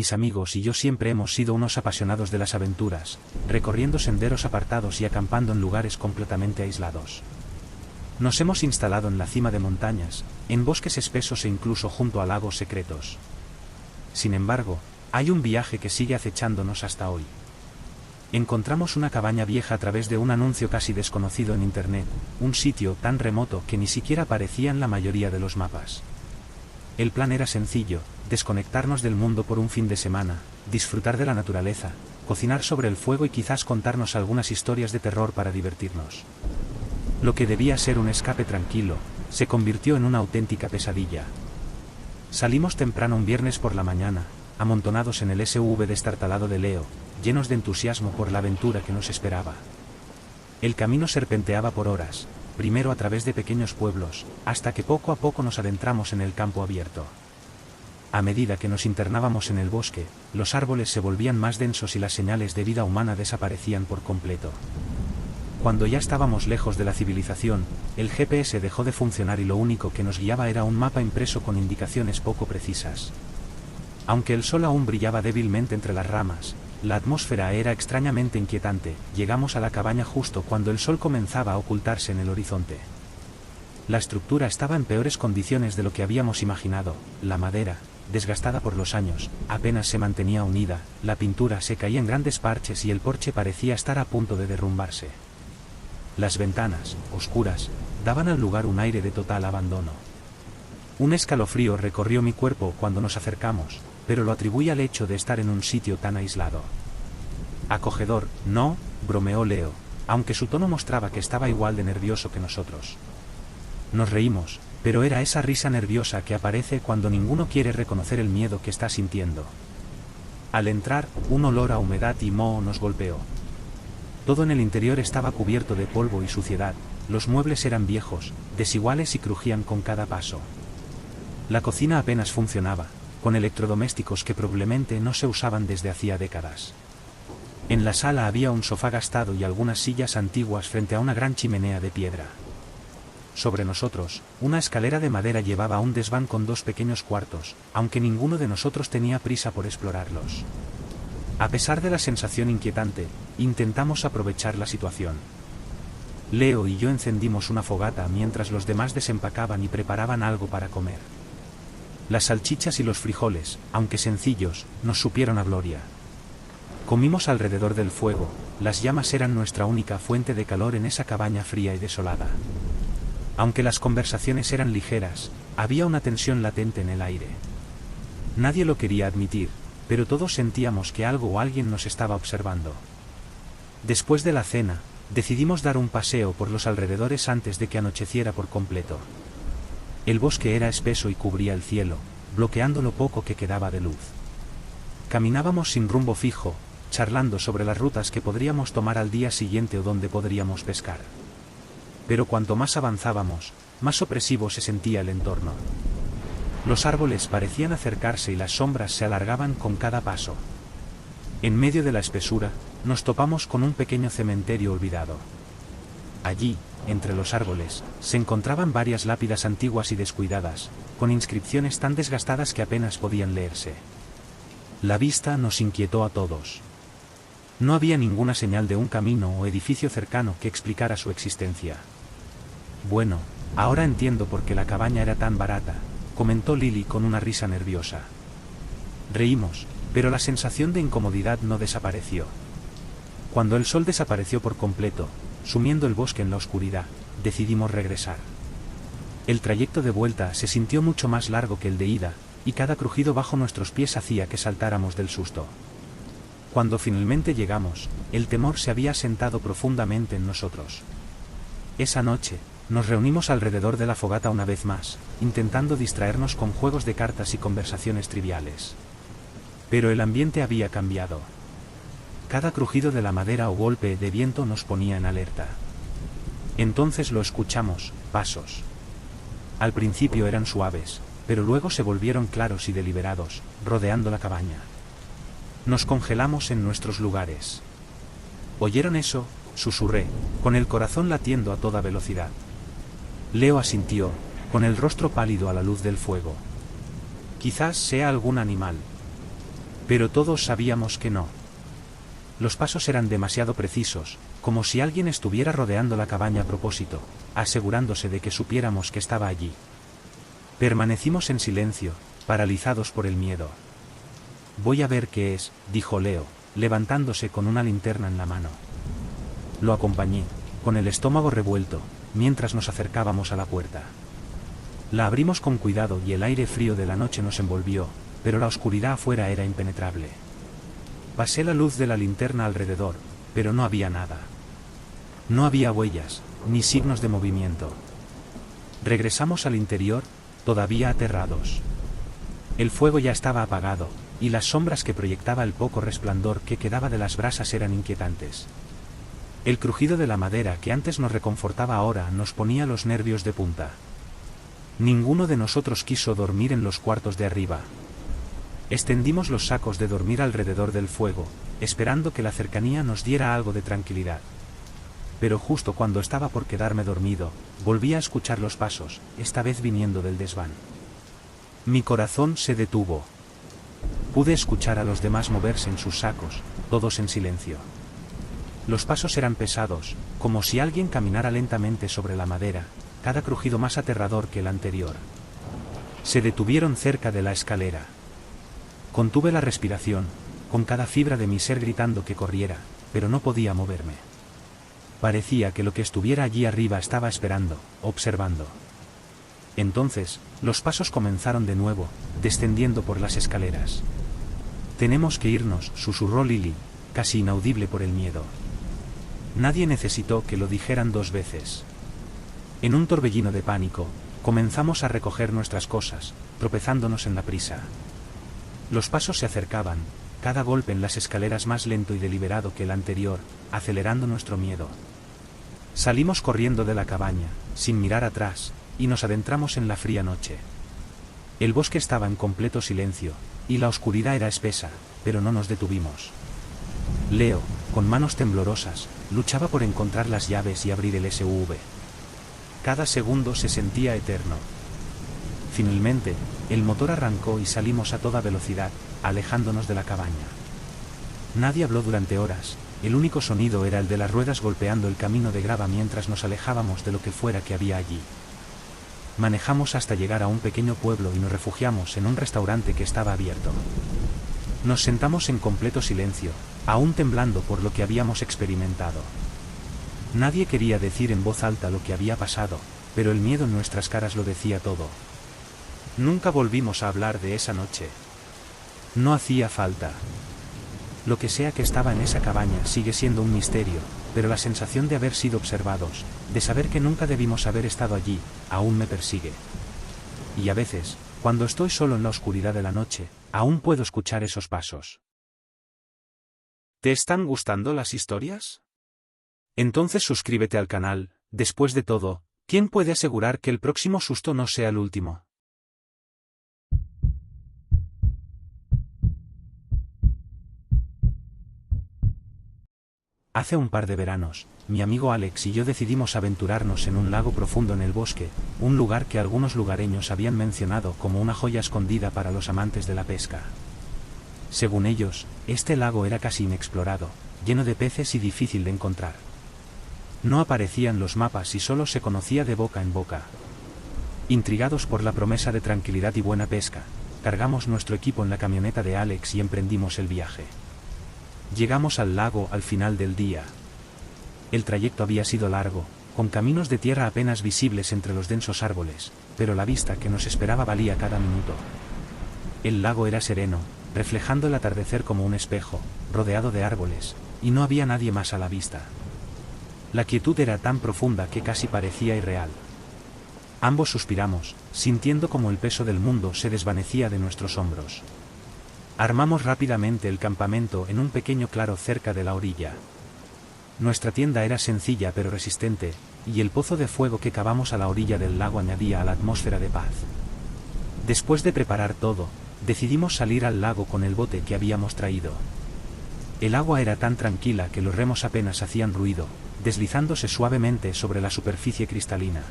mis amigos y yo siempre hemos sido unos apasionados de las aventuras, recorriendo senderos apartados y acampando en lugares completamente aislados. Nos hemos instalado en la cima de montañas, en bosques espesos e incluso junto a lagos secretos. Sin embargo, hay un viaje que sigue acechándonos hasta hoy. Encontramos una cabaña vieja a través de un anuncio casi desconocido en internet, un sitio tan remoto que ni siquiera aparecía en la mayoría de los mapas. El plan era sencillo: desconectarnos del mundo por un fin de semana, disfrutar de la naturaleza, cocinar sobre el fuego y quizás contarnos algunas historias de terror para divertirnos. Lo que debía ser un escape tranquilo, se convirtió en una auténtica pesadilla. Salimos temprano un viernes por la mañana, amontonados en el SUV destartalado de Leo, llenos de entusiasmo por la aventura que nos esperaba. El camino serpenteaba por horas, primero a través de pequeños pueblos, hasta que poco a poco nos adentramos en el campo abierto. A medida que nos internábamos en el bosque, los árboles se volvían más densos y las señales de vida humana desaparecían por completo. Cuando ya estábamos lejos de la civilización, el GPS dejó de funcionar y lo único que nos guiaba era un mapa impreso con indicaciones poco precisas. Aunque el sol aún brillaba débilmente entre las ramas, la atmósfera era extrañamente inquietante. Llegamos a la cabaña justo cuando el sol comenzaba a ocultarse en el horizonte. La estructura estaba en peores condiciones de lo que habíamos imaginado. La madera, desgastada por los años, apenas se mantenía unida, la pintura se caía en grandes parches y el porche parecía estar a punto de derrumbarse. Las ventanas, oscuras, daban al lugar un aire de total abandono. Un escalofrío recorrió mi cuerpo cuando nos acercamos, pero lo atribuí al hecho de estar en un sitio tan aislado. Acogedor, ¿no?, bromeó Leo, aunque su tono mostraba que estaba igual de nervioso que nosotros. Nos reímos, pero era esa risa nerviosa que aparece cuando ninguno quiere reconocer el miedo que está sintiendo. Al entrar, un olor a humedad y moho nos golpeó. Todo en el interior estaba cubierto de polvo y suciedad, los muebles eran viejos, desiguales y crujían con cada paso. La cocina apenas funcionaba, con electrodomésticos que probablemente no se usaban desde hacía décadas. En la sala había un sofá gastado y algunas sillas antiguas frente a una gran chimenea de piedra. Sobre nosotros, una escalera de madera llevaba a un desván con dos pequeños cuartos, aunque ninguno de nosotros tenía prisa por explorarlos. A pesar de la sensación inquietante, intentamos aprovechar la situación. Leo y yo encendimos una fogata mientras los demás desempacaban y preparaban algo para comer. Las salchichas y los frijoles, aunque sencillos, nos supieron a gloria. Comimos alrededor del fuego, las llamas eran nuestra única fuente de calor en esa cabaña fría y desolada. Aunque las conversaciones eran ligeras, había una tensión latente en el aire. Nadie lo quería admitir, pero todos sentíamos que algo o alguien nos estaba observando. Después de la cena, decidimos dar un paseo por los alrededores antes de que anocheciera por completo. El bosque era espeso y cubría el cielo, bloqueando lo poco que quedaba de luz. Caminábamos sin rumbo fijo, charlando sobre las rutas que podríamos tomar al día siguiente o dónde podríamos pescar. Pero cuanto más avanzábamos, más opresivo se sentía el entorno. Los árboles parecían acercarse y las sombras se alargaban con cada paso. En medio de la espesura, nos topamos con un pequeño cementerio olvidado. Allí, entre los árboles, se encontraban varias lápidas antiguas y descuidadas, con inscripciones tan desgastadas que apenas podían leerse. La vista nos inquietó a todos. No había ninguna señal de un camino o edificio cercano que explicara su existencia. Bueno, ahora entiendo por qué la cabaña era tan barata, comentó Lily con una risa nerviosa. Reímos, pero la sensación de incomodidad no desapareció. Cuando el sol desapareció por completo, sumiendo el bosque en la oscuridad, decidimos regresar. El trayecto de vuelta se sintió mucho más largo que el de ida, y cada crujido bajo nuestros pies hacía que saltáramos del susto. Cuando finalmente llegamos, el temor se había asentado profundamente en nosotros. Esa noche, nos reunimos alrededor de la fogata una vez más, intentando distraernos con juegos de cartas y conversaciones triviales. Pero el ambiente había cambiado. Cada crujido de la madera o golpe de viento nos ponía en alerta. Entonces lo escuchamos, pasos. Al principio eran suaves, pero luego se volvieron claros y deliberados, rodeando la cabaña. Nos congelamos en nuestros lugares. ¿Oyeron eso?, susurré, con el corazón latiendo a toda velocidad. Leo asintió, con el rostro pálido a la luz del fuego. Quizás sea algún animal. Pero todos sabíamos que no. Los pasos eran demasiado precisos, como si alguien estuviera rodeando la cabaña a propósito, asegurándose de que supiéramos que estaba allí. Permanecimos en silencio, paralizados por el miedo. «Voy a ver qué es», dijo Leo, levantándose con una linterna en la mano. Lo acompañé, con el estómago revuelto, mientras nos acercábamos a la puerta. La abrimos con cuidado y el aire frío de la noche nos envolvió, pero la oscuridad afuera era impenetrable. Pasé la luz de la linterna alrededor, pero no había nada. No había huellas, ni signos de movimiento. Regresamos al interior, todavía aterrados. El fuego ya estaba apagado, y las sombras que proyectaba el poco resplandor que quedaba de las brasas eran inquietantes. El crujido de la madera que antes nos reconfortaba ahora nos ponía los nervios de punta. Ninguno de nosotros quiso dormir en los cuartos de arriba. Extendimos los sacos de dormir alrededor del fuego, esperando que la cercanía nos diera algo de tranquilidad. Pero justo cuando estaba por quedarme dormido, volví a escuchar los pasos, esta vez viniendo del desván. Mi corazón se detuvo. Pude escuchar a los demás moverse en sus sacos, todos en silencio. Los pasos eran pesados, como si alguien caminara lentamente sobre la madera, cada crujido más aterrador que el anterior. Se detuvieron cerca de la escalera. Contuve la respiración, con cada fibra de mi ser gritando que corriera, pero no podía moverme. Parecía que lo que estuviera allí arriba estaba esperando, observando. Entonces, los pasos comenzaron de nuevo, descendiendo por las escaleras. «Tenemos que irnos», susurró Lily, casi inaudible por el miedo. Nadie necesitó que lo dijeran dos veces. En un torbellino de pánico, comenzamos a recoger nuestras cosas, tropezándonos en la prisa. Los pasos se acercaban, cada golpe en las escaleras más lento y deliberado que el anterior, acelerando nuestro miedo. Salimos corriendo de la cabaña, sin mirar atrás, y nos adentramos en la fría noche. El bosque estaba en completo silencio, y la oscuridad era espesa, pero no nos detuvimos. Leo, con manos temblorosas, luchaba por encontrar las llaves y abrir el SUV. Cada segundo se sentía eterno. Finalmente, el motor arrancó y salimos a toda velocidad, alejándonos de la cabaña. Nadie habló durante horas, el único sonido era el de las ruedas golpeando el camino de grava mientras nos alejábamos de lo que fuera que había allí. Manejamos hasta llegar a un pequeño pueblo y nos refugiamos en un restaurante que estaba abierto. Nos sentamos en completo silencio, aún temblando por lo que habíamos experimentado. Nadie quería decir en voz alta lo que había pasado, pero el miedo en nuestras caras lo decía todo. Nunca volvimos a hablar de esa noche. No hacía falta. Lo que sea que estaba en esa cabaña sigue siendo un misterio, pero la sensación de haber sido observados, de saber que nunca debimos haber estado allí, aún me persigue. Y a veces, cuando estoy solo en la oscuridad de la noche, aún puedo escuchar esos pasos. ¿Te están gustando las historias? Entonces suscríbete al canal. Después de todo, ¿quién puede asegurar que el próximo susto no sea el último? Hace un par de veranos, mi amigo Alex y yo decidimos aventurarnos en un lago profundo en el bosque, un lugar que algunos lugareños habían mencionado como una joya escondida para los amantes de la pesca. Según ellos, este lago era casi inexplorado, lleno de peces y difícil de encontrar. No aparecían los mapas y solo se conocía de boca en boca. Intrigados por la promesa de tranquilidad y buena pesca, cargamos nuestro equipo en la camioneta de Alex y emprendimos el viaje. Llegamos al lago al final del día. El trayecto había sido largo, con caminos de tierra apenas visibles entre los densos árboles, pero la vista que nos esperaba valía cada minuto. El lago era sereno, reflejando el atardecer como un espejo, rodeado de árboles, y no había nadie más a la vista. La quietud era tan profunda que casi parecía irreal. Ambos suspiramos, sintiendo como el peso del mundo se desvanecía de nuestros hombros. Armamos rápidamente el campamento en un pequeño claro cerca de la orilla. Nuestra tienda era sencilla pero resistente, y el pozo de fuego que cavamos a la orilla del lago añadía a la atmósfera de paz. Después de preparar todo, decidimos salir al lago con el bote que habíamos traído. El agua era tan tranquila que los remos apenas hacían ruido, deslizándose suavemente sobre la superficie cristalina.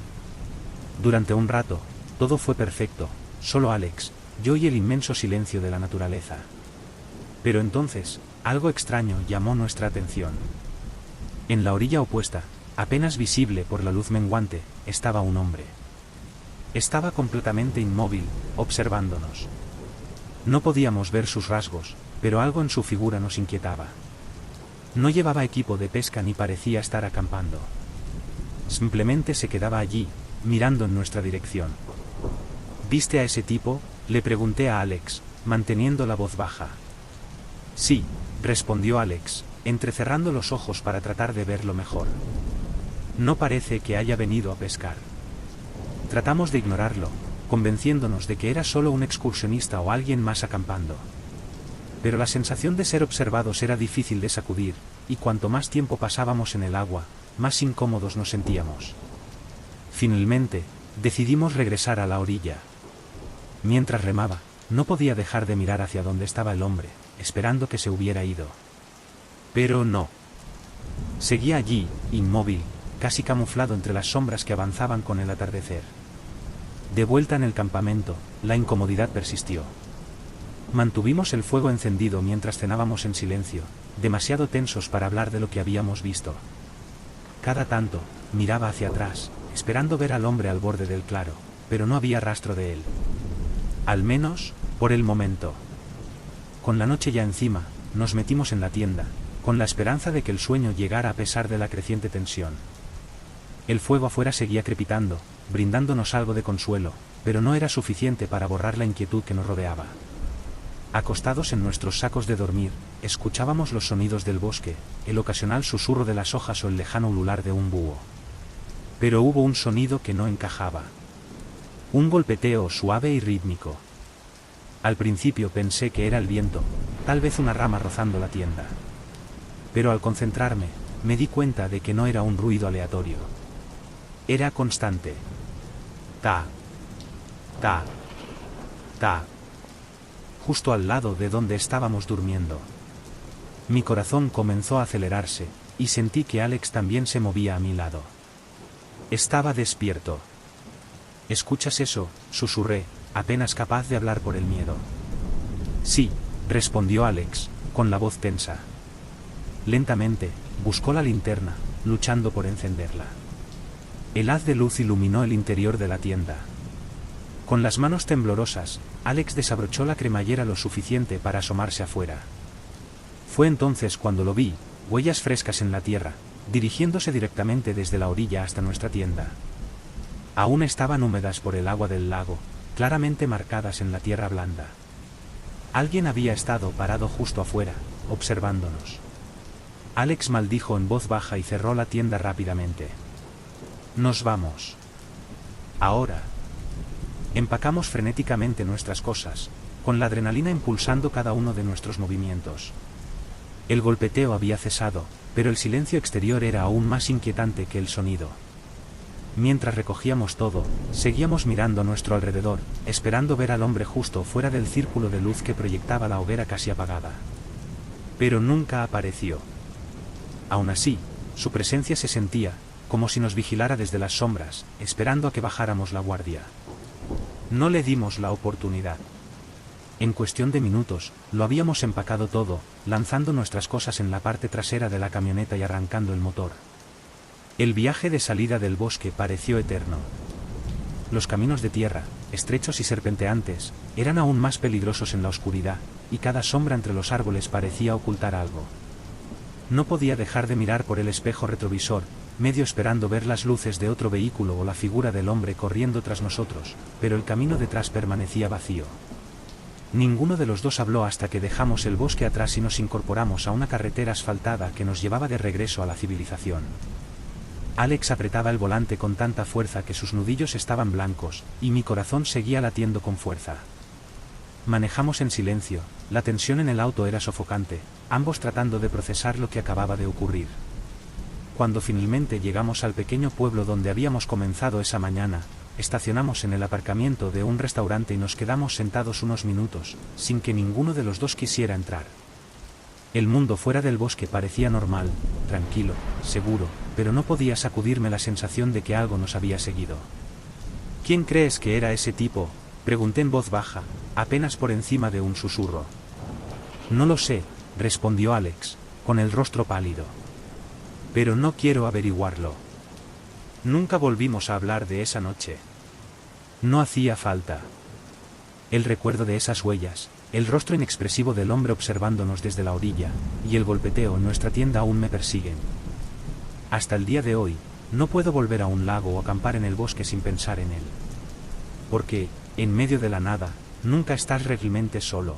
Durante un rato, todo fue perfecto, solo Alex, yo y el inmenso silencio de la naturaleza. Pero entonces, algo extraño llamó nuestra atención. En la orilla opuesta, apenas visible por la luz menguante, estaba un hombre. Estaba completamente inmóvil, observándonos. No podíamos ver sus rasgos, pero algo en su figura nos inquietaba. No llevaba equipo de pesca ni parecía estar acampando. Simplemente se quedaba allí, mirando en nuestra dirección. ¿Viste a ese tipo?, le pregunté a Alex, manteniendo la voz baja. Sí, respondió Alex, entrecerrando los ojos para tratar de verlo mejor. No parece que haya venido a pescar. Tratamos de ignorarlo, convenciéndonos de que era solo un excursionista o alguien más acampando. Pero la sensación de ser observados era difícil de sacudir, y cuanto más tiempo pasábamos en el agua, más incómodos nos sentíamos. Finalmente, decidimos regresar a la orilla. Mientras remaba, no podía dejar de mirar hacia donde estaba el hombre, esperando que se hubiera ido. Pero no. Seguía allí, inmóvil, casi camuflado entre las sombras que avanzaban con el atardecer. De vuelta en el campamento, la incomodidad persistió. Mantuvimos el fuego encendido mientras cenábamos en silencio, demasiado tensos para hablar de lo que habíamos visto. Cada tanto, miraba hacia atrás, esperando ver al hombre al borde del claro, pero no había rastro de él. Al menos, por el momento. Con la noche ya encima, nos metimos en la tienda, con la esperanza de que el sueño llegara a pesar de la creciente tensión. El fuego afuera seguía crepitando, brindándonos algo de consuelo, pero no era suficiente para borrar la inquietud que nos rodeaba. Acostados en nuestros sacos de dormir, escuchábamos los sonidos del bosque, el ocasional susurro de las hojas o el lejano ulular de un búho. Pero hubo un sonido que no encajaba. Un golpeteo suave y rítmico. Al principio pensé que era el viento, tal vez una rama rozando la tienda. Pero al concentrarme, me di cuenta de que no era un ruido aleatorio. Era constante. Ta, ta, ta. Justo al lado de donde estábamos durmiendo. Mi corazón comenzó a acelerarse, y sentí que Alex también se movía a mi lado. Estaba despierto. ¿Escuchas eso?, susurré, apenas capaz de hablar por el miedo. Sí, respondió Alex, con la voz tensa. Lentamente, buscó la linterna, luchando por encenderla. El haz de luz iluminó el interior de la tienda. Con las manos temblorosas, Alex desabrochó la cremallera lo suficiente para asomarse afuera. Fue entonces cuando lo vi, huellas frescas en la tierra, dirigiéndose directamente desde la orilla hasta nuestra tienda. Aún estaban húmedas por el agua del lago, claramente marcadas en la tierra blanda. Alguien había estado parado justo afuera, observándonos. Alex maldijo en voz baja y cerró la tienda rápidamente. Nos vamos. Ahora. Empacamos frenéticamente nuestras cosas, con la adrenalina impulsando cada uno de nuestros movimientos. El golpeteo había cesado, pero el silencio exterior era aún más inquietante que el sonido. Mientras recogíamos todo, seguíamos mirando a nuestro alrededor, esperando ver al hombre justo fuera del círculo de luz que proyectaba la hoguera casi apagada. Pero nunca apareció. Aún así, su presencia se sentía, como si nos vigilara desde las sombras, esperando a que bajáramos la guardia. No le dimos la oportunidad. En cuestión de minutos, lo habíamos empacado todo, lanzando nuestras cosas en la parte trasera de la camioneta y arrancando el motor. El viaje de salida del bosque pareció eterno. Los caminos de tierra, estrechos y serpenteantes, eran aún más peligrosos en la oscuridad, y cada sombra entre los árboles parecía ocultar algo. No podía dejar de mirar por el espejo retrovisor, medio esperando ver las luces de otro vehículo o la figura del hombre corriendo tras nosotros, pero el camino detrás permanecía vacío. Ninguno de los dos habló hasta que dejamos el bosque atrás y nos incorporamos a una carretera asfaltada que nos llevaba de regreso a la civilización. Alex apretaba el volante con tanta fuerza que sus nudillos estaban blancos, y mi corazón seguía latiendo con fuerza. Manejamos en silencio, la tensión en el auto era sofocante, ambos tratando de procesar lo que acababa de ocurrir. Cuando finalmente llegamos al pequeño pueblo donde habíamos comenzado esa mañana, estacionamos en el aparcamiento de un restaurante y nos quedamos sentados unos minutos, sin que ninguno de los dos quisiera entrar. El mundo fuera del bosque parecía normal, tranquilo, seguro, pero no podía sacudirme la sensación de que algo nos había seguido. ¿Quién crees que era ese tipo?, pregunté en voz baja, apenas por encima de un susurro. No lo sé, respondió Alex, con el rostro pálido. Pero no quiero averiguarlo. Nunca volvimos a hablar de esa noche. No hacía falta. El recuerdo de esas huellas, el rostro inexpresivo del hombre observándonos desde la orilla, y el golpeteo en nuestra tienda aún me persiguen. Hasta el día de hoy, no puedo volver a un lago o acampar en el bosque sin pensar en él. Porque, en medio de la nada, nunca estás realmente solo.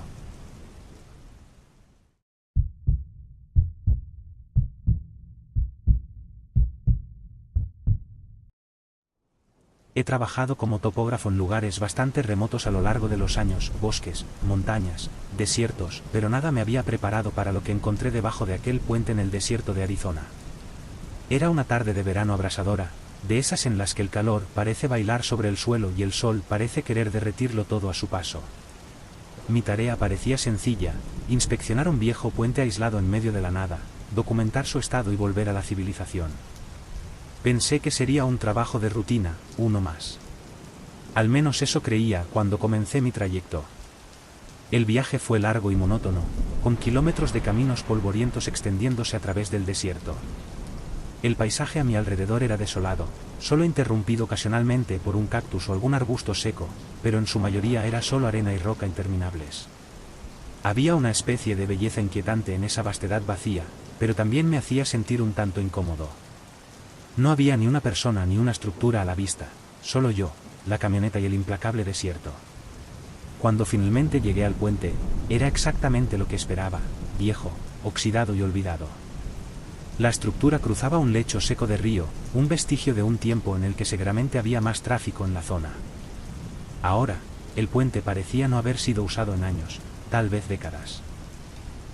He trabajado como topógrafo en lugares bastante remotos a lo largo de los años, bosques, montañas, desiertos, pero nada me había preparado para lo que encontré debajo de aquel puente en el desierto de Arizona. Era una tarde de verano abrasadora, de esas en las que el calor parece bailar sobre el suelo y el sol parece querer derretirlo todo a su paso. Mi tarea parecía sencilla, inspeccionar un viejo puente aislado en medio de la nada, documentar su estado y volver a la civilización. Pensé que sería un trabajo de rutina, uno más. Al menos eso creía cuando comencé mi trayecto. El viaje fue largo y monótono, con kilómetros de caminos polvorientos extendiéndose a través del desierto. El paisaje a mi alrededor era desolado, solo interrumpido ocasionalmente por un cactus o algún arbusto seco, pero en su mayoría era solo arena y roca interminables. Había una especie de belleza inquietante en esa vastedad vacía, pero también me hacía sentir un tanto incómodo. No había ni una persona ni una estructura a la vista, solo yo, la camioneta y el implacable desierto. Cuando finalmente llegué al puente, era exactamente lo que esperaba, viejo, oxidado y olvidado. La estructura cruzaba un lecho seco de río, un vestigio de un tiempo en el que seguramente había más tráfico en la zona. Ahora, el puente parecía no haber sido usado en años, tal vez décadas.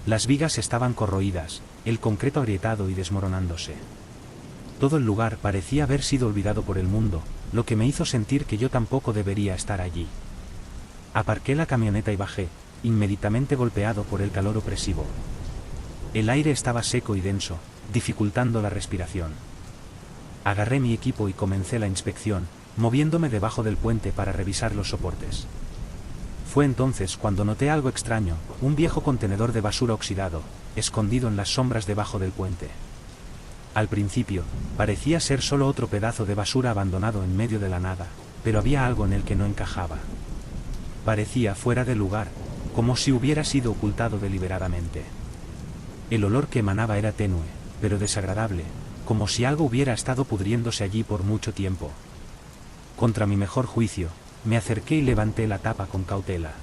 Las vigas estaban corroídas, el concreto agrietado y desmoronándose. Todo el lugar parecía haber sido olvidado por el mundo, lo que me hizo sentir que yo tampoco debería estar allí. Aparqué la camioneta y bajé, inmediatamente golpeado por el calor opresivo. El aire estaba seco y denso, dificultando la respiración. Agarré mi equipo y comencé la inspección, moviéndome debajo del puente para revisar los soportes. Fue entonces cuando noté algo extraño, un viejo contenedor de basura oxidado, escondido en las sombras debajo del puente. Al principio, parecía ser solo otro pedazo de basura abandonado en medio de la nada, pero había algo en el que no encajaba. Parecía fuera de lugar, como si hubiera sido ocultado deliberadamente. El olor que emanaba era tenue, pero desagradable, como si algo hubiera estado pudriéndose allí por mucho tiempo. Contra mi mejor juicio, me acerqué y levanté la tapa con cautela.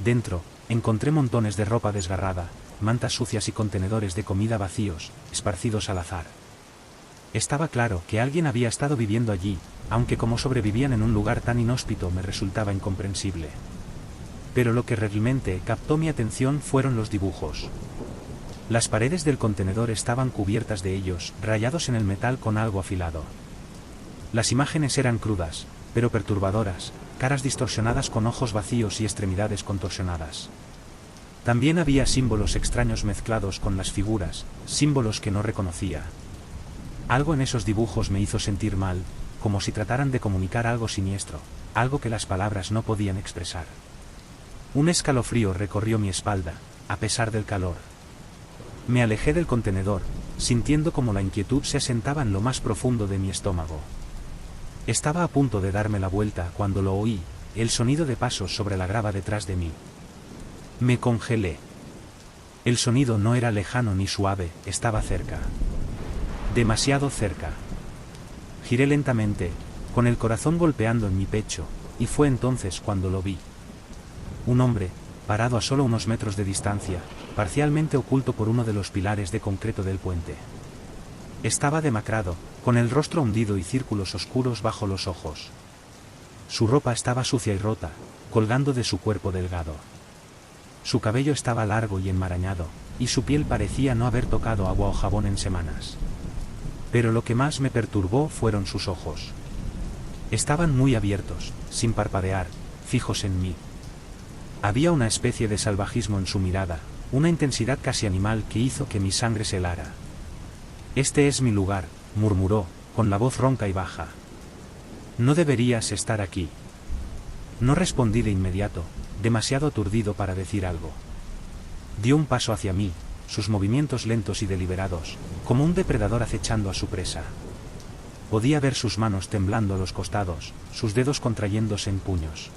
Dentro, encontré montones de ropa desgarrada, mantas sucias y contenedores de comida vacíos, esparcidos al azar. Estaba claro que alguien había estado viviendo allí, aunque cómo sobrevivían en un lugar tan inhóspito me resultaba incomprensible. Pero lo que realmente captó mi atención fueron los dibujos. Las paredes del contenedor estaban cubiertas de ellos, rayados en el metal con algo afilado. Las imágenes eran crudas, pero perturbadoras, caras distorsionadas con ojos vacíos y extremidades contorsionadas. También había símbolos extraños mezclados con las figuras, símbolos que no reconocía. Algo en esos dibujos me hizo sentir mal, como si trataran de comunicar algo siniestro, algo que las palabras no podían expresar. Un escalofrío recorrió mi espalda, a pesar del calor. Me alejé del contenedor, sintiendo como la inquietud se asentaba en lo más profundo de mi estómago. Estaba a punto de darme la vuelta cuando lo oí, el sonido de pasos sobre la grava detrás de mí. Me congelé. El sonido no era lejano ni suave, estaba cerca. Demasiado cerca. Giré lentamente, con el corazón golpeando en mi pecho, y fue entonces cuando lo vi. Un hombre, parado a solo unos metros de distancia, parcialmente oculto por uno de los pilares de concreto del puente. Estaba demacrado, con el rostro hundido y círculos oscuros bajo los ojos. Su ropa estaba sucia y rota, colgando de su cuerpo delgado. Su cabello estaba largo y enmarañado, y su piel parecía no haber tocado agua o jabón en semanas. Pero lo que más me perturbó fueron sus ojos. Estaban muy abiertos, sin parpadear, fijos en mí. Había una especie de salvajismo en su mirada, una intensidad casi animal que hizo que mi sangre se helara. «Este es mi lugar», murmuró, con la voz ronca y baja. «No deberías estar aquí». No respondí de inmediato, demasiado aturdido para decir algo. Dio un paso hacia mí, sus movimientos lentos y deliberados, como un depredador acechando a su presa. Podía ver sus manos temblando a los costados, sus dedos contrayéndose en puños.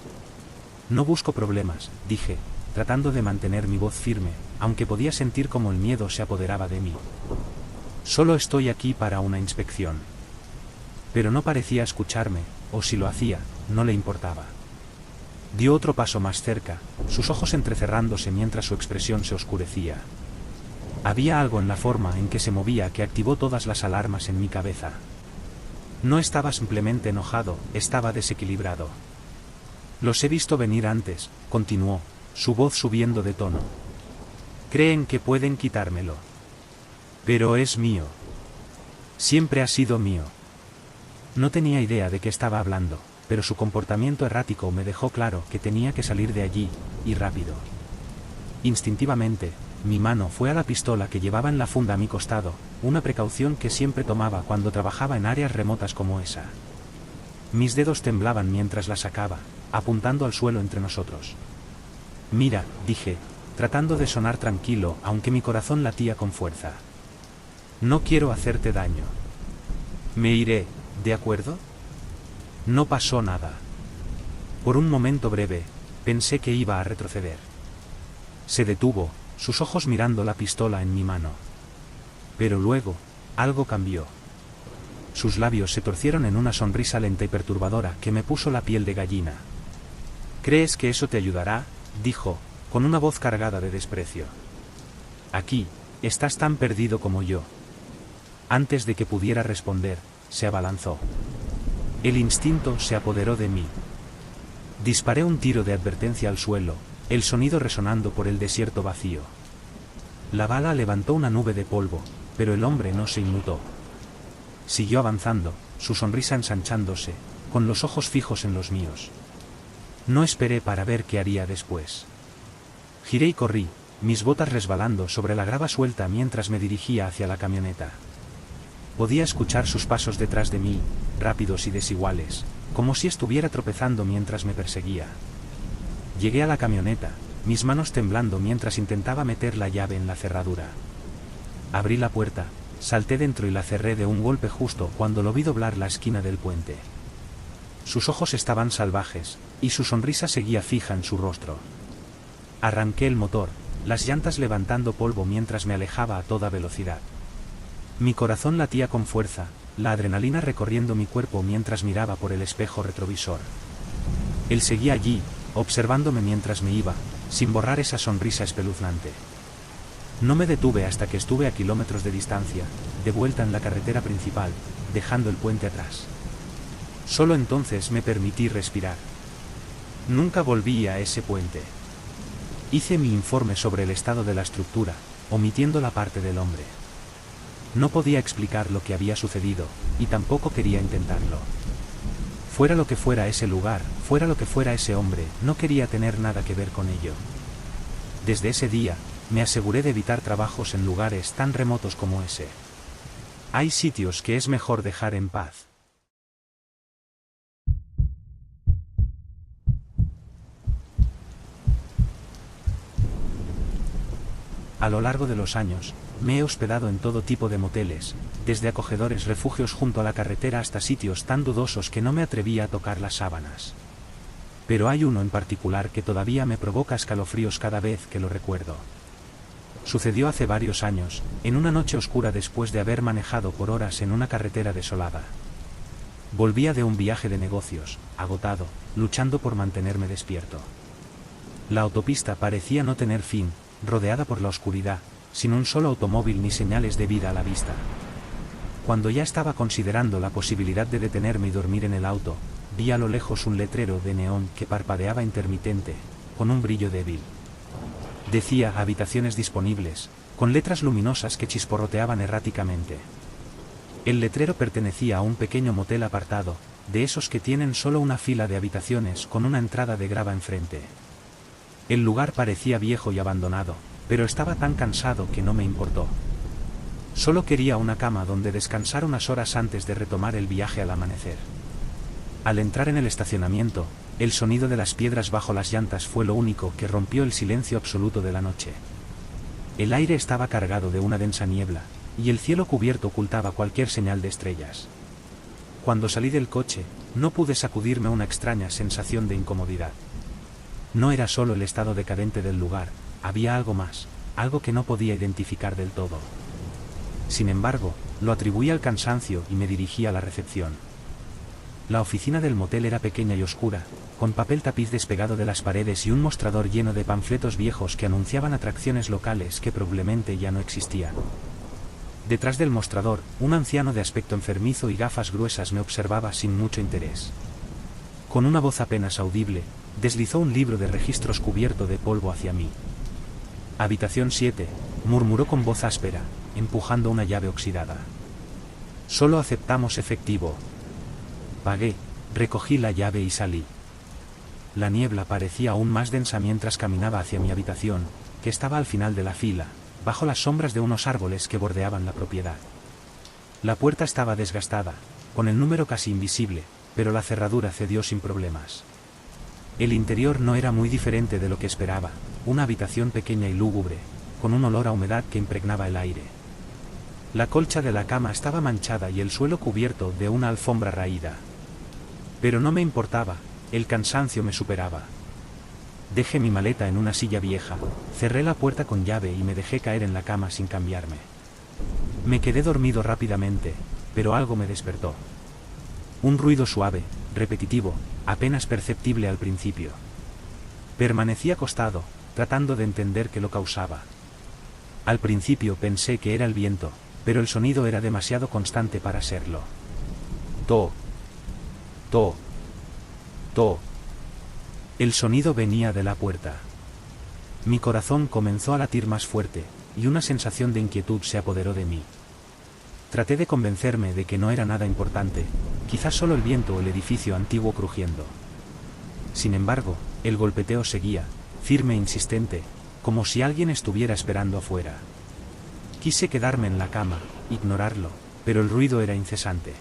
No busco problemas, dije, tratando de mantener mi voz firme, aunque podía sentir cómo el miedo se apoderaba de mí. Solo estoy aquí para una inspección. Pero no parecía escucharme, o si lo hacía, no le importaba. Dio otro paso más cerca, sus ojos entrecerrándose mientras su expresión se oscurecía. Había algo en la forma en que se movía que activó todas las alarmas en mi cabeza. No estaba simplemente enojado, estaba desequilibrado. Los he visto venir antes, continuó, su voz subiendo de tono. Creen que pueden quitármelo. Pero es mío. Siempre ha sido mío. No tenía idea de qué estaba hablando, pero su comportamiento errático me dejó claro que tenía que salir de allí, y rápido. Instintivamente, mi mano fue a la pistola que llevaba en la funda a mi costado, una precaución que siempre tomaba cuando trabajaba en áreas remotas como esa. Mis dedos temblaban mientras la sacaba, apuntando al suelo entre nosotros. Mira, dije, tratando de sonar tranquilo aunque mi corazón latía con fuerza. No quiero hacerte daño. Me iré, ¿de acuerdo? No pasó nada. Por un momento breve, pensé que iba a retroceder. Se detuvo, sus ojos mirando la pistola en mi mano. Pero luego, algo cambió. Sus labios se torcieron en una sonrisa lenta y perturbadora que me puso la piel de gallina. ¿Crees que eso te ayudará?, dijo, con una voz cargada de desprecio. Aquí, estás tan perdido como yo. Antes de que pudiera responder, se abalanzó. El instinto se apoderó de mí. Disparé un tiro de advertencia al suelo, el sonido resonando por el desierto vacío. La bala levantó una nube de polvo, pero el hombre no se inmutó. Siguió avanzando, su sonrisa ensanchándose, con los ojos fijos en los míos. No esperé para ver qué haría después. Giré y corrí, mis botas resbalando sobre la grava suelta mientras me dirigía hacia la camioneta. Podía escuchar sus pasos detrás de mí, rápidos y desiguales, como si estuviera tropezando mientras me perseguía. Llegué a la camioneta, mis manos temblando mientras intentaba meter la llave en la cerradura. Abrí la puerta, salté dentro y la cerré de un golpe justo cuando lo vi doblar la esquina del puente. Sus ojos estaban salvajes, y su sonrisa seguía fija en su rostro. Arranqué el motor, las llantas levantando polvo mientras me alejaba a toda velocidad. Mi corazón latía con fuerza, la adrenalina recorriendo mi cuerpo mientras miraba por el espejo retrovisor. Él seguía allí, observándome mientras me iba, sin borrar esa sonrisa espeluznante. No me detuve hasta que estuve a kilómetros de distancia, de vuelta en la carretera principal, dejando el puente atrás. Solo entonces me permití respirar. Nunca volví a ese puente. Hice mi informe sobre el estado de la estructura, omitiendo la parte del hombre. No podía explicar lo que había sucedido, y tampoco quería intentarlo. Fuera lo que fuera ese lugar, fuera lo que fuera ese hombre, no quería tener nada que ver con ello. Desde ese día, me aseguré de evitar trabajos en lugares tan remotos como ese. Hay sitios que es mejor dejar en paz. A lo largo de los años, me he hospedado en todo tipo de moteles, desde acogedores refugios junto a la carretera hasta sitios tan dudosos que no me atrevía a tocar las sábanas. Pero hay uno en particular que todavía me provoca escalofríos cada vez que lo recuerdo. Sucedió hace varios años, en una noche oscura después de haber manejado por horas en una carretera desolada. Volvía de un viaje de negocios, agotado, luchando por mantenerme despierto. La autopista parecía no tener fin, rodeada por la oscuridad, sin un solo automóvil ni señales de vida a la vista. Cuando ya estaba considerando la posibilidad de detenerme y dormir en el auto, vi a lo lejos un letrero de neón que parpadeaba intermitente, con un brillo débil. Decía habitaciones disponibles, con letras luminosas que chisporroteaban erráticamente. El letrero pertenecía a un pequeño motel apartado, de esos que tienen solo una fila de habitaciones con una entrada de grava enfrente. El lugar parecía viejo y abandonado, pero estaba tan cansado que no me importó. Solo quería una cama donde descansar unas horas antes de retomar el viaje al amanecer. Al entrar en el estacionamiento, el sonido de las piedras bajo las llantas fue lo único que rompió el silencio absoluto de la noche. El aire estaba cargado de una densa niebla, y el cielo cubierto ocultaba cualquier señal de estrellas. Cuando salí del coche, no pude sacudirme una extraña sensación de incomodidad. No era solo el estado decadente del lugar, había algo más, algo que no podía identificar del todo. Sin embargo, lo atribuí al cansancio y me dirigí a la recepción. La oficina del motel era pequeña y oscura, con papel tapiz despegado de las paredes y un mostrador lleno de panfletos viejos que anunciaban atracciones locales que probablemente ya no existían. Detrás del mostrador, un anciano de aspecto enfermizo y gafas gruesas me observaba sin mucho interés. Con una voz apenas audible, deslizó un libro de registros cubierto de polvo hacia mí. Habitación 7, murmuró con voz áspera, empujando una llave oxidada. Solo aceptamos efectivo. Pagué, recogí la llave y salí. La niebla parecía aún más densa mientras caminaba hacia mi habitación, que estaba al final de la fila, bajo las sombras de unos árboles que bordeaban la propiedad. La puerta estaba desgastada, con el número casi invisible, pero la cerradura cedió sin problemas. El interior no era muy diferente de lo que esperaba, una habitación pequeña y lúgubre, con un olor a humedad que impregnaba el aire. La colcha de la cama estaba manchada y el suelo cubierto de una alfombra raída. Pero no me importaba, el cansancio me superaba. Dejé mi maleta en una silla vieja, cerré la puerta con llave y me dejé caer en la cama sin cambiarme. Me quedé dormido rápidamente, pero algo me despertó. Un ruido suave, repetitivo, apenas perceptible al principio. Permanecí acostado, tratando de entender qué lo causaba. Al principio pensé que era el viento, pero el sonido era demasiado constante para serlo. To, to, to. El sonido venía de la puerta. Mi corazón comenzó a latir más fuerte, y una sensación de inquietud se apoderó de mí. Traté de convencerme de que no era nada importante, quizás solo el viento o el edificio antiguo crujiendo. Sin embargo, el golpeteo seguía, firme e insistente, como si alguien estuviera esperando afuera. Quise quedarme en la cama, ignorarlo, pero el ruido era incesante.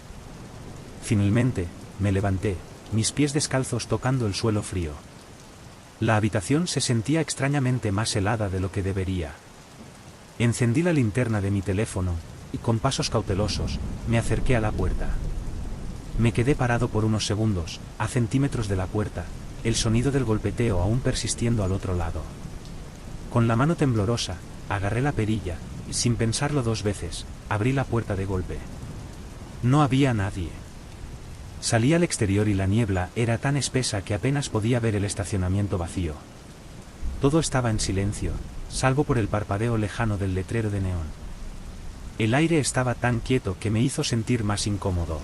Finalmente, me levanté, mis pies descalzos tocando el suelo frío. La habitación se sentía extrañamente más helada de lo que debería. Encendí la linterna de mi teléfono, y con pasos cautelosos, me acerqué a la puerta. Me quedé parado por unos segundos, a centímetros de la puerta, el sonido del golpeteo aún persistiendo al otro lado. Con la mano temblorosa, agarré la perilla, y sin pensarlo dos veces, abrí la puerta de golpe. No había nadie. Salí al exterior y la niebla era tan espesa que apenas podía ver el estacionamiento vacío. Todo estaba en silencio, salvo por el parpadeo lejano del letrero de neón. El aire estaba tan quieto que me hizo sentir más incómodo.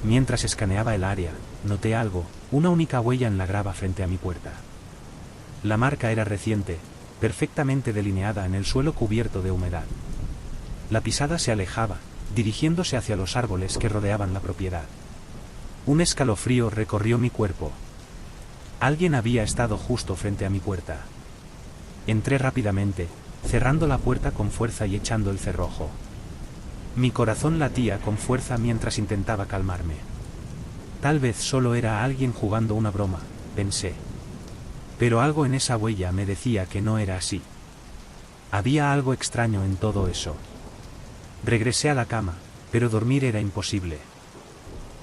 Mientras escaneaba el área, noté algo, una única huella en la grava frente a mi puerta. La marca era reciente, perfectamente delineada en el suelo cubierto de humedad. La pisada se alejaba, dirigiéndose hacia los árboles que rodeaban la propiedad. Un escalofrío recorrió mi cuerpo. Alguien había estado justo frente a mi puerta. Entré rápidamente, cerrando la puerta con fuerza y echando el cerrojo. Mi corazón latía con fuerza mientras intentaba calmarme. Tal vez solo era alguien jugando una broma, pensé. Pero algo en esa huella me decía que no era así. Había algo extraño en todo eso. Regresé a la cama, pero dormir era imposible.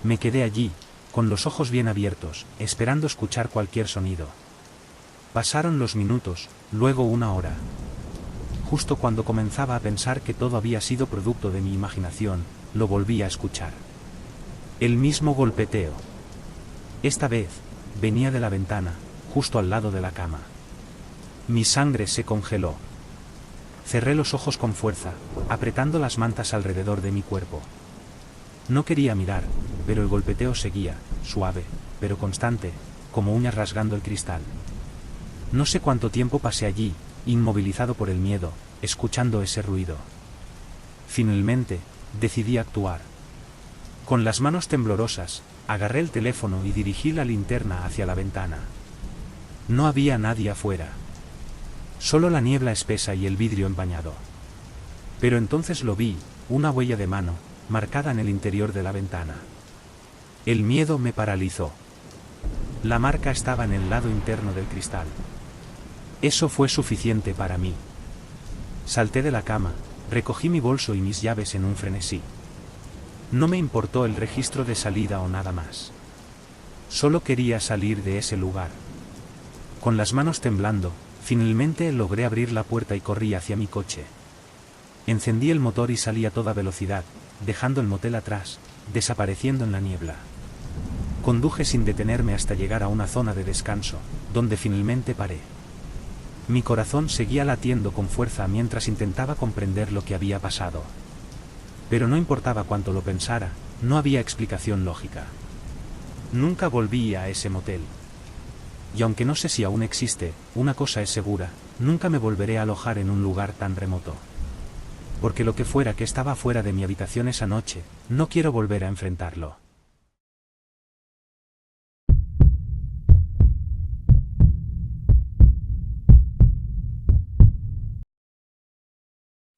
Me quedé allí, con los ojos bien abiertos, esperando escuchar cualquier sonido. Pasaron los minutos, luego una hora. Justo cuando comenzaba a pensar que todo había sido producto de mi imaginación, lo volví a escuchar. El mismo golpeteo. Esta vez, venía de la ventana, justo al lado de la cama. Mi sangre se congeló. Cerré los ojos con fuerza, apretando las mantas alrededor de mi cuerpo. No quería mirar, pero el golpeteo seguía, suave, pero constante, como uñas rasgando el cristal. No sé cuánto tiempo pasé allí, inmovilizado por el miedo, escuchando ese ruido. Finalmente, decidí actuar. Con las manos temblorosas, agarré el teléfono y dirigí la linterna hacia la ventana. No había nadie afuera. Solo la niebla espesa y el vidrio empañado. Pero entonces lo vi, una huella de mano, marcada en el interior de la ventana. El miedo me paralizó. La marca estaba en el lado interno del cristal. Eso fue suficiente para mí. Salté de la cama, recogí mi bolso y mis llaves en un frenesí. No me importó el registro de salida o nada más. Solo quería salir de ese lugar. Con las manos temblando, finalmente logré abrir la puerta y corrí hacia mi coche. Encendí el motor y salí a toda velocidad, dejando el motel atrás, desapareciendo en la niebla. Conduje sin detenerme hasta llegar a una zona de descanso, donde finalmente paré. Mi corazón seguía latiendo con fuerza mientras intentaba comprender lo que había pasado. Pero no importaba cuánto lo pensara, no había explicación lógica. Nunca volví a ese motel. Y aunque no sé si aún existe, una cosa es segura, nunca me volveré a alojar en un lugar tan remoto. Porque lo que fuera que estaba fuera de mi habitación esa noche, no quiero volver a enfrentarlo.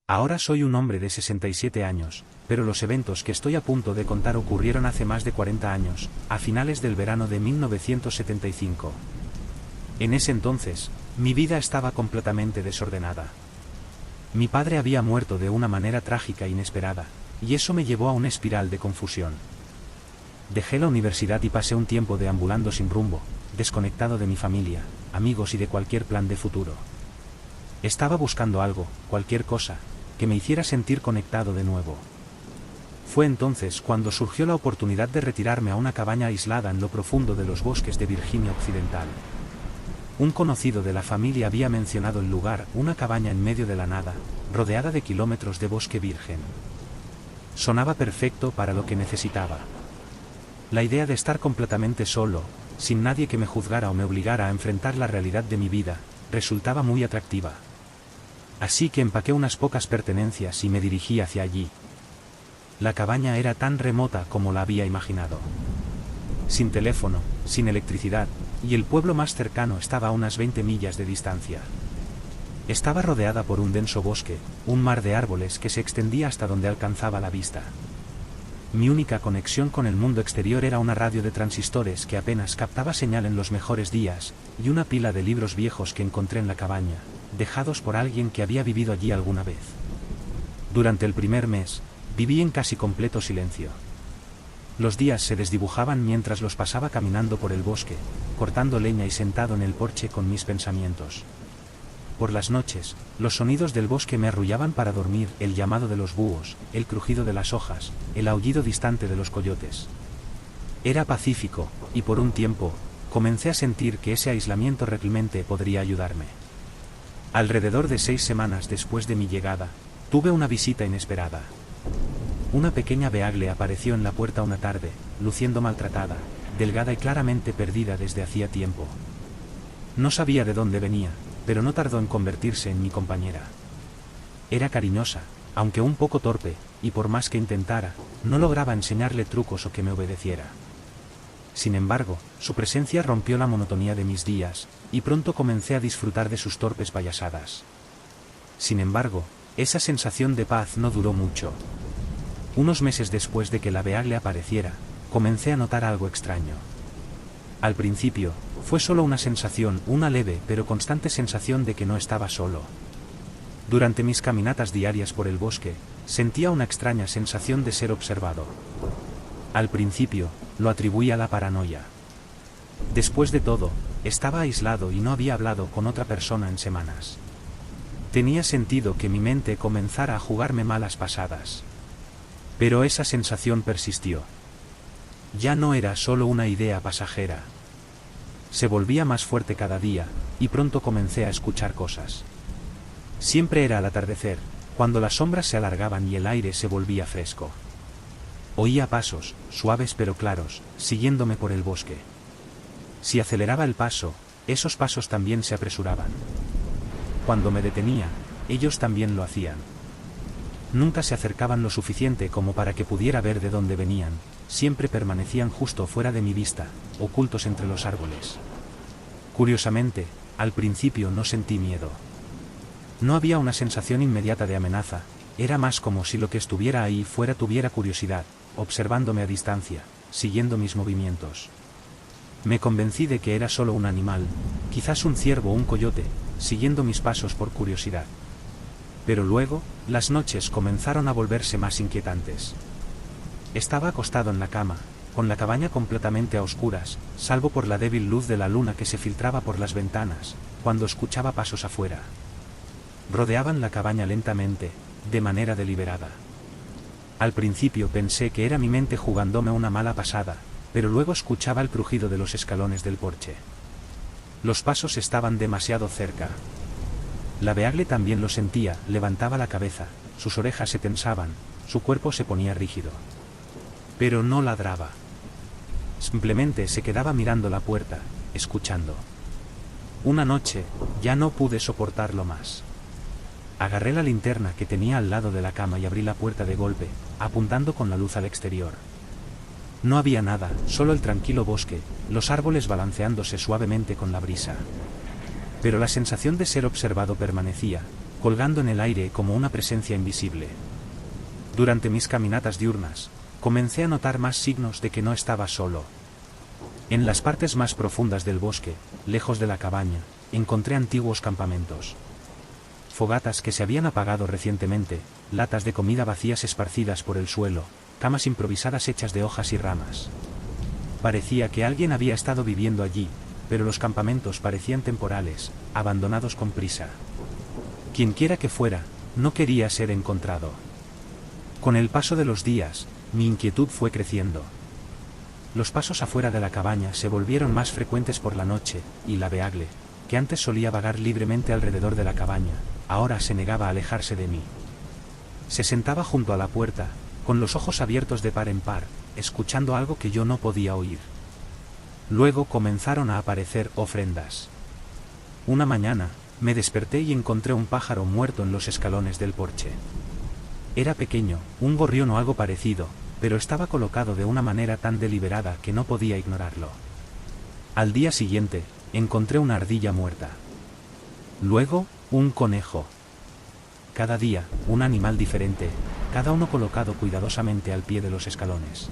Ahora soy un hombre de 67 años, pero los eventos que estoy a punto de contar ocurrieron hace más de 40 años, a finales del verano de 1975. En ese entonces, mi vida estaba completamente desordenada. Mi padre había muerto de una manera trágica e inesperada, y eso me llevó a una espiral de confusión. Dejé la universidad y pasé un tiempo deambulando sin rumbo, desconectado de mi familia, amigos y de cualquier plan de futuro. Estaba buscando algo, cualquier cosa, que me hiciera sentir conectado de nuevo. Fue entonces cuando surgió la oportunidad de retirarme a una cabaña aislada en lo profundo de los bosques de Virginia Occidental. Un conocido de la familia había mencionado el lugar, una cabaña en medio de la nada, rodeada de kilómetros de bosque virgen. Sonaba perfecto para lo que necesitaba. La idea de estar completamente solo, sin nadie que me juzgara o me obligara a enfrentar la realidad de mi vida, resultaba muy atractiva. Así que empaqué unas pocas pertenencias y me dirigí hacia allí. La cabaña era tan remota como la había imaginado. Sin teléfono, sin electricidad, y el pueblo más cercano estaba a unas 20 millas de distancia. Estaba rodeada por un denso bosque, un mar de árboles que se extendía hasta donde alcanzaba la vista. Mi única conexión con el mundo exterior era una radio de transistores que apenas captaba señal en los mejores días, y una pila de libros viejos que encontré en la cabaña, dejados por alguien que había vivido allí alguna vez. Durante el primer mes, viví en casi completo silencio. Los días se desdibujaban mientras los pasaba caminando por el bosque, cortando leña y sentado en el porche con mis pensamientos. Por las noches, los sonidos del bosque me arrullaban para dormir, el llamado de los búhos, el crujido de las hojas, el aullido distante de los coyotes. Era pacífico, y por un tiempo, comencé a sentir que ese aislamiento realmente podría ayudarme. Alrededor de 6 semanas después de mi llegada, tuve una visita inesperada. Una pequeña beagle apareció en la puerta una tarde, luciendo maltratada, delgada y claramente perdida desde hacía tiempo. No sabía de dónde venía, pero no tardó en convertirse en mi compañera. Era cariñosa, aunque un poco torpe, y por más que intentara, no lograba enseñarle trucos o que me obedeciera. Sin embargo, su presencia rompió la monotonía de mis días, y pronto comencé a disfrutar de sus torpes payasadas. Sin embargo, esa sensación de paz no duró mucho. Unos meses después de que la beagle apareciera, comencé a notar algo extraño. Al principio, fue solo una sensación, una leve pero constante sensación de que no estaba solo. Durante mis caminatas diarias por el bosque, sentía una extraña sensación de ser observado. Al principio, lo atribuía a la paranoia. Después de todo, estaba aislado y no había hablado con otra persona en semanas. Tenía sentido que mi mente comenzara a jugarme malas pasadas. Pero esa sensación persistió. Ya no era solo una idea pasajera. Se volvía más fuerte cada día, y pronto comencé a escuchar cosas. Siempre era al atardecer, cuando las sombras se alargaban y el aire se volvía fresco. Oía pasos, suaves pero claros, siguiéndome por el bosque. Si aceleraba el paso, esos pasos también se apresuraban. Cuando me detenía, ellos también lo hacían. Nunca se acercaban lo suficiente como para que pudiera ver de dónde venían, siempre permanecían justo fuera de mi vista, ocultos entre los árboles. Curiosamente, al principio no sentí miedo. No había una sensación inmediata de amenaza, era más como si lo que estuviera ahí fuera tuviera curiosidad, observándome a distancia, siguiendo mis movimientos. Me convencí de que era solo un animal, quizás un ciervo o un coyote, siguiendo mis pasos por curiosidad. Pero luego, las noches comenzaron a volverse más inquietantes. Estaba acostado en la cama, con la cabaña completamente a oscuras, salvo por la débil luz de la luna que se filtraba por las ventanas, cuando escuchaba pasos afuera. Rodeaban la cabaña lentamente, de manera deliberada. Al principio pensé que era mi mente jugándome una mala pasada, pero luego escuchaba el crujido de los escalones del porche. Los pasos estaban demasiado cerca. La Beagle también lo sentía, levantaba la cabeza, sus orejas se tensaban, su cuerpo se ponía rígido. Pero no ladraba. Simplemente se quedaba mirando la puerta, escuchando. Una noche, ya no pude soportarlo más. Agarré la linterna que tenía al lado de la cama y abrí la puerta de golpe, apuntando con la luz al exterior. No había nada, solo el tranquilo bosque, los árboles balanceándose suavemente con la brisa. Pero la sensación de ser observado permanecía, colgando en el aire como una presencia invisible. Durante mis caminatas diurnas, comencé a notar más signos de que no estaba solo. En las partes más profundas del bosque, lejos de la cabaña, encontré antiguos campamentos. Fogatas que se habían apagado recientemente, latas de comida vacías esparcidas por el suelo, camas improvisadas hechas de hojas y ramas. Parecía que alguien había estado viviendo allí, pero los campamentos parecían temporales, abandonados con prisa. Quienquiera que fuera, no quería ser encontrado. Con el paso de los días, mi inquietud fue creciendo. Los pasos afuera de la cabaña se volvieron más frecuentes por la noche, y la Beagle, que antes solía vagar libremente alrededor de la cabaña, ahora se negaba a alejarse de mí. Se sentaba junto a la puerta, con los ojos abiertos de par en par, escuchando algo que yo no podía oír. Luego comenzaron a aparecer ofrendas. Una mañana, me desperté y encontré un pájaro muerto en los escalones del porche. Era pequeño, un gorrión o algo parecido, pero estaba colocado de una manera tan deliberada que no podía ignorarlo. Al día siguiente, encontré una ardilla muerta. Luego, un conejo. Cada día, un animal diferente, cada uno colocado cuidadosamente al pie de los escalones.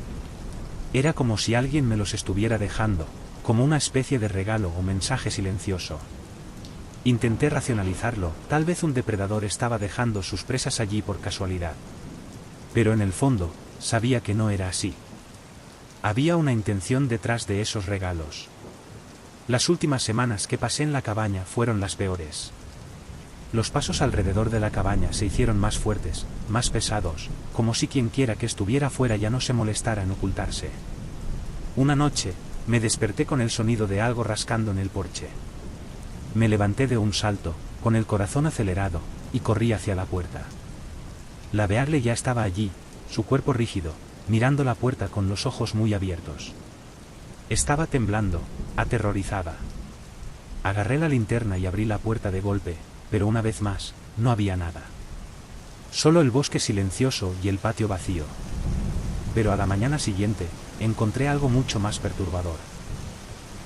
Era como si alguien me los estuviera dejando, como una especie de regalo o mensaje silencioso. Intenté racionalizarlo, tal vez un depredador estaba dejando sus presas allí por casualidad. Pero en el fondo, sabía que no era así. Había una intención detrás de esos regalos. Las últimas semanas que pasé en la cabaña fueron las peores. Los pasos alrededor de la cabaña se hicieron más fuertes, más pesados, como si quienquiera que estuviera fuera ya no se molestara en ocultarse. Una noche, me desperté con el sonido de algo rascando en el porche. Me levanté de un salto, con el corazón acelerado, y corrí hacia la puerta. La Beagle ya estaba allí, su cuerpo rígido, mirando la puerta con los ojos muy abiertos. Estaba temblando, aterrorizada. Agarré la linterna y abrí la puerta de golpe, pero una vez más, no había nada. Solo el bosque silencioso y el patio vacío. Pero a la mañana siguiente, encontré algo mucho más perturbador.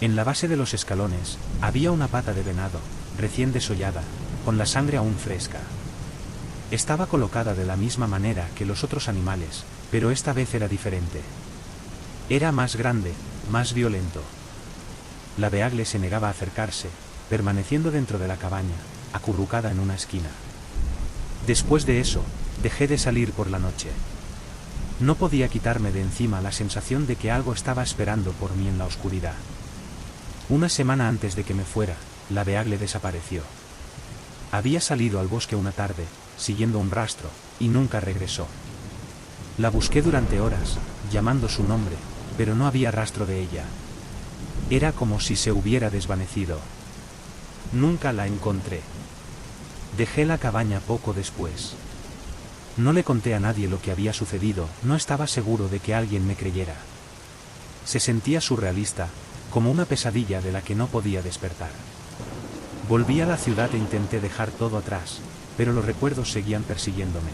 En la base de los escalones, había una pata de venado, recién desollada, con la sangre aún fresca. Estaba colocada de la misma manera que los otros animales, pero esta vez era diferente. Era más grande, más violento. La Beagle se negaba a acercarse, permaneciendo dentro de la cabaña, acurrucada en una esquina. Después de eso, dejé de salir por la noche. No podía quitarme de encima la sensación de que algo estaba esperando por mí en la oscuridad. Una semana antes de que me fuera, la Beagle desapareció. Había salido al bosque una tarde, siguiendo un rastro, y nunca regresó. La busqué durante horas, llamando su nombre, pero no había rastro de ella. Era como si se hubiera desvanecido. Nunca la encontré. Dejé la cabaña poco después. No le conté a nadie lo que había sucedido, no estaba seguro de que alguien me creyera. Se sentía surrealista, como una pesadilla de la que no podía despertar. Volví a la ciudad e intenté dejar todo atrás, pero los recuerdos seguían persiguiéndome.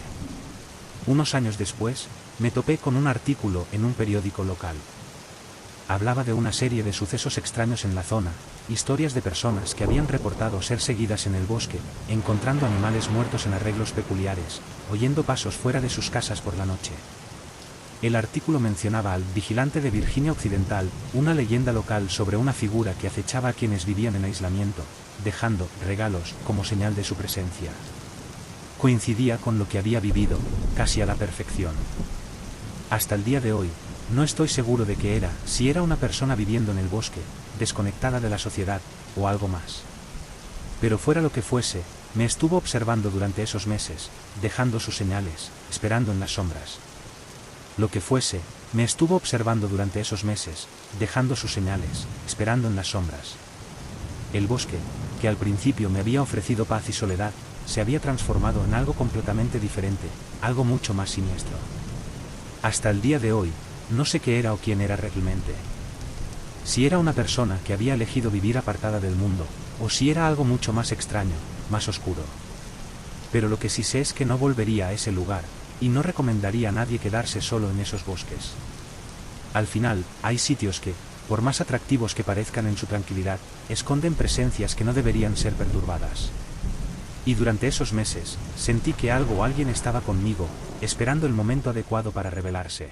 Unos años después, me topé con un artículo en un periódico local. Hablaba de una serie de sucesos extraños en la zona, historias de personas que habían reportado ser seguidas en el bosque, encontrando animales muertos en arreglos peculiares, oyendo pasos fuera de sus casas por la noche. El artículo mencionaba al vigilante de Virginia Occidental, una leyenda local sobre una figura que acechaba a quienes vivían en aislamiento, dejando regalos como señal de su presencia. Coincidía con lo que había vivido, casi a la perfección. Hasta el día de hoy, no estoy seguro de qué era, si era una persona viviendo en el bosque, desconectada de la sociedad, o algo más. Pero fuera lo que fuese, me estuvo observando durante esos meses, dejando sus señales, esperando en las sombras. Lo que fuese, me estuvo observando durante esos meses, dejando sus señales, esperando en las sombras. El bosque, que al principio me había ofrecido paz y soledad, se había transformado en algo completamente diferente, algo mucho más siniestro. Hasta el día de hoy, no sé qué era o quién era realmente. Si era una persona que había elegido vivir apartada del mundo, o si era algo mucho más extraño, más oscuro. Pero lo que sí sé es que no volvería a ese lugar, y no recomendaría a nadie quedarse solo en esos bosques. Al final, hay sitios que, por más atractivos que parezcan en su tranquilidad, esconden presencias que no deberían ser perturbadas. Y durante esos meses, sentí que algo o alguien estaba conmigo, esperando el momento adecuado para revelarse.